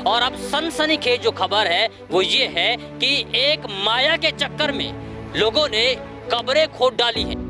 और अब सनसनीखेज जो खबर है वो ये है कि एक माया के चक्कर में लोगों ने कब्रें खोद डाली हैं।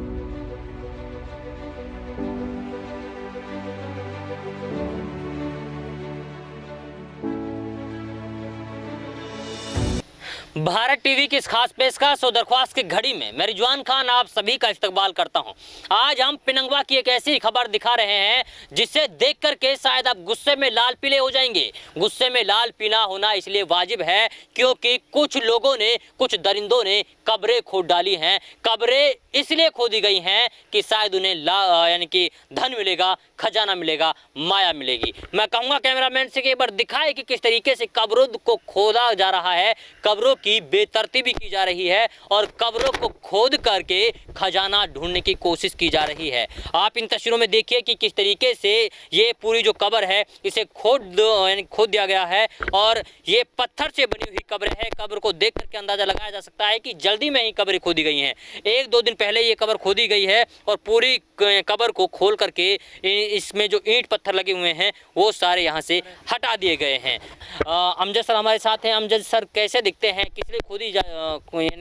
भारत टीवी की इस खास पेशकश और दरख्वास्त की घड़ी में मैं रिजवान खान आप सभी का इस्तकबाल करता हूं। आज हम पिनंगवा की एक ऐसी खबर दिखा रहे हैं जिसे देख करके शायद आप गुस्से में लाल पीले हो जाएंगे। गुस्से में लाल पीला होना इसलिए वाजिब है क्योंकि कुछ लोगों ने, कुछ दरिंदों ने कब्रें खोद डाली हैं। कब्रें इसलिए खोदी गई हैं कि शायद उन्हें यानी कि धन मिलेगा, खजाना मिलेगा, माया मिलेगी। मैं कहूँगा कैमरामैन से कि एक बार दिखाए कि किस तरीके से कब्रों को खोदा जा रहा है, कब्रों की बेतरतीबी की जा रही है और कब्रों को खोद करके खजाना ढूंढने की कोशिश की जा रही है। आप इन तस्वीरों में देखिए कि किस तरीके से ये पूरी जो कब्र है इसे खोद दिया गया है और ये पत्थर से बनी हुई कब्र है। कब्र को देख करके अंदाजा लगाया जा सकता है कि जल्दी में ही कब्रें खोदी गई हैं। 1-2 दिन पहले ये कब्र खोदी गई है और पूरी कब्र को खोल करके इसमें जो ईंट पत्थर लगे हुए हैं वो सारे यहाँ से हटा दिए गए हैं। अमजद सर हमारे साथ हैं। अमजद सर कैसे दिखते हैं, किस लिए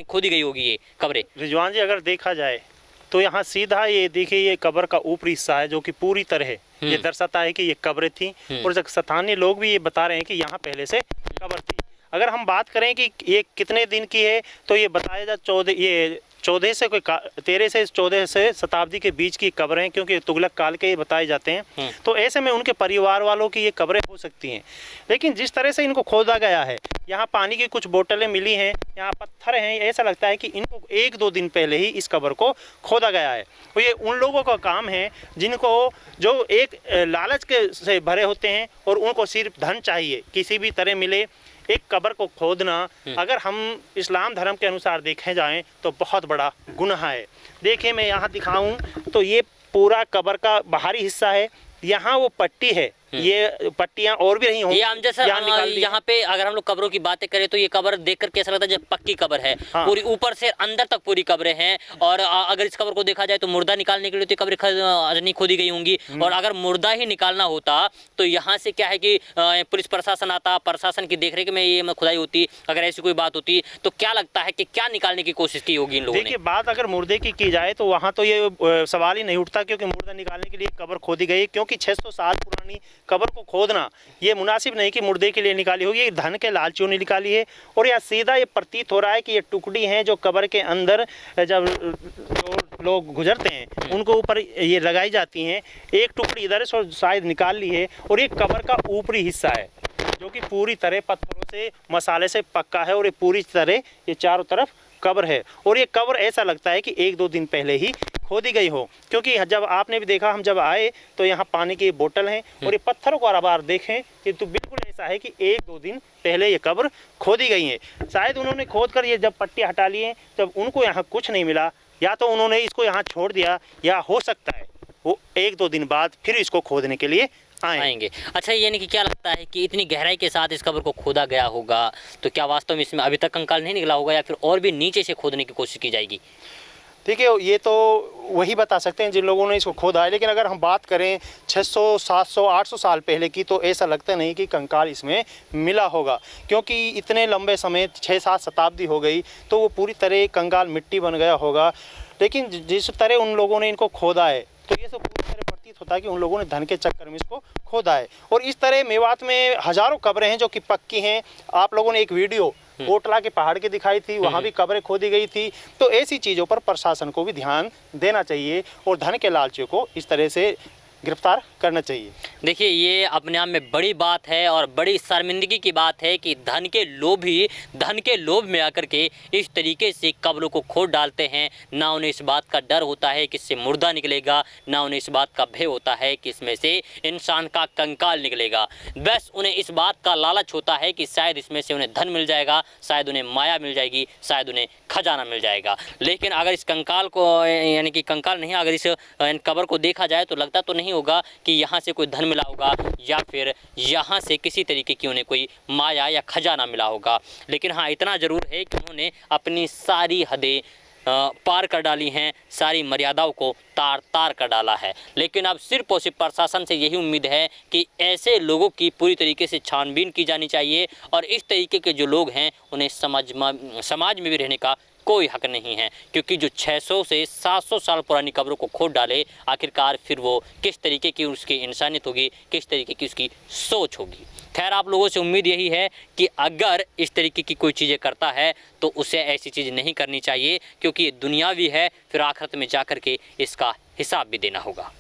खोदी गई होगी ये कब्रें? रिजवान जी, अगर देखा जाए तो यहाँ सीधा ये देखिए, ये कब्र का ऊपरी हिस्सा है जो कि पूरी तरह ये दर्शाता है कि ये कब्रें थी और स्थानीय लोग भी ये बता रहे हैं कि यहाँ पहले से कब्र थी। अगर हम बात करें कि ये कितने दिन की है तो ये बताया जा 13 से 14 से शताब्दी के बीच की कब्रें हैं, क्योंकि तुगलक काल के ये बताए जाते हैं। तो ऐसे में उनके परिवार वालों की ये कब्रें हो सकती हैं। लेकिन जिस तरह से इनको खोदा गया है, यहाँ पानी की कुछ बोतलें मिली हैं, यहाँ पत्थर हैं, ऐसा लगता है कि इनको 1-2 दिन पहले ही इस कब्र को खोदा गया है। तो ये उन लोगों का काम है जिनको जो एक लालच के से भरे होते हैं और उनको सिर्फ धन चाहिए, किसी भी तरह मिले। एक कब्र को खोदना अगर हम इस्लाम धर्म के अनुसार देखे जाएं तो बहुत बड़ा गुनाह है। देखिए, मैं यहाँ दिखाऊं तो ये पूरा कब्र का बाहरी हिस्सा है। यहाँ वो पट्टी है, ये पट्टियां और भी नहीं होंगी। ये अमजद सर यहाँ पे अगर हम लोग कब्रों की बातें करें तो ये कब्र देखकर कैसा लगता है जब पक्की कब्र है। हाँ। पूरी ऊपर से अंदर तक पूरी कब्रें हैं और अगर इस कब्र को देखा जाए तो मुर्दा निकालने के लिए तो कब्रें नहीं खोदी गई होंगी। और अगर मुर्दा ही निकालना होता तो यहाँ से क्या है कि पुलिस प्रशासन आता, प्रशासन की देखरेख में ये खुदाई होती। अगर ऐसी कोई बात होती तो क्या लगता है कि क्या निकालने की कोशिश की होगी इन लोगों ने? देखिए, बात अगर मुर्दे की जाए तो वहाँ तो ये सवाल ही नहीं उठता, क्योंकि मुर्दा निकालने के लिए कब्र खोदी गई, क्योंकि 600 साल पुरानी कब्र को खोदना ये मुनासिब नहीं कि मुर्दे के लिए निकाली होगी। ये धन के लालचियों ने निकाली है और यह सीधा ये प्रतीत हो रहा है कि ये टुकड़ी हैं जो कब्र के अंदर जब लोग गुजरते हैं उनको ऊपर ये लगाई जाती हैं। एक टुकड़ी इधर से शायद निकाल ली है और ये कब्र का ऊपरी हिस्सा है जो कि पूरी तरह पत्थरों से, मसाले से पक्का है और ये पूरी तरह ये चारों तरफ कब्र है। और ये कब्र ऐसा लगता है कि 1-2 दिन पहले ही खोदी गई हो, क्योंकि जब आपने भी देखा, हम जब आए तो यहाँ पानी की बोतल हैं और ये पत्थरों को आर देखें कि तो बिल्कुल ऐसा है कि 1-2 दिन पहले ये कब्र खोदी गई है। शायद उन्होंने खोद कर ये जब पट्टी हटा लिए तब उनको यहाँ कुछ नहीं मिला, या तो उन्होंने इसको यहाँ छोड़ दिया, या हो सकता है वो 1-2 दिन बाद फिर इसको खोदने के लिए आएंगे। अच्छा, यानी कि क्या लगता है कि इतनी गहराई के साथ इस कब्र को खोदा गया होगा तो क्या वास्तव में इसमें अभी तक कंकाल नहीं निकला होगा या फिर और भी नीचे से खोदने की कोशिश की जाएगी? देखिए, ये तो वही बता सकते हैं जिन लोगों ने इसको खोदा है। लेकिन अगर हम बात करें 600, 700, 800 साल पहले की तो ऐसा लगता नहीं कि कंकाल इसमें मिला होगा, क्योंकि इतने लंबे समय 6-7 शताब्दी हो गई तो वो पूरी तरह कंकाल मिट्टी बन गया होगा। लेकिन जिस तरह उन लोगों ने इनको खोदा है तो ये सब पूरी तरह प्रतीत होता है कि उन लोगों ने धन के चक्कर में इसको खोदा है। और इस तरह मेवात में हज़ारों कब्रें हैं जो कि पक्की हैं। आप लोगों ने एक वीडियो कोटला के पहाड़ की दिखाई थी, वहाँ भी कब्रें खोदी गई थी। तो ऐसी चीज़ों पर प्रशासन को भी ध्यान देना चाहिए और धन के लालचियों को इस तरह से गिरफ्तार करना चाहिए। देखिए, ये अपने आप में बड़ी बात है और बड़ी शर्मिंदगी की बात है कि धन के लोभ में आकर के इस तरीके से कब्रों को खोद डालते हैं। ना उन्हें इस बात का डर होता है कि इससे मुर्दा निकलेगा, ना उन्हें इस बात का भय होता है कि इसमें से इंसान का कंकाल निकलेगा। बस उन्हें इस बात का लालच होता है कि शायद इसमें से उन्हें धन मिल जाएगा, शायद उन्हें माया मिल जाएगी, शायद उन्हें खजाना मिल जाएगा। लेकिन अगर इस कंकाल को यानी कि कंकाल नहीं, अगर इस कब्र को देखा जाए तो लगता तो नहीं होगा कि यहाँ से कोई धन मिला होगा या फिर यहाँ से किसी तरीके की उन्हें कोई माया या खजाना मिला होगा। लेकिन हाँ, इतना ज़रूर है कि उन्होंने अपनी सारी हदें पार कर डाली हैं, सारी मर्यादाओं को तार तार कर डाला है। लेकिन अब सिर्फ और सिर्फ प्रशासन से यही उम्मीद है कि ऐसे लोगों की पूरी तरीके से छानबीन की जानी चाहिए और इस तरीके के जो लोग हैं उन्हें समाज में भी रहने का कोई हक नहीं है, क्योंकि जो 600 से 700 साल पुरानी कब्रों को खोद डाले, आखिरकार फिर वो किस तरीके की उसकी इंसानियत होगी, किस तरीके की उसकी सोच होगी। खैर, आप लोगों से उम्मीद यही है कि अगर इस तरीके की कोई चीज़ें करता है तो उसे ऐसी चीज़ नहीं करनी चाहिए, क्योंकि ये दुनियावी है, फिर आखिरत में जाकर के इसका हिसाब भी देना होगा।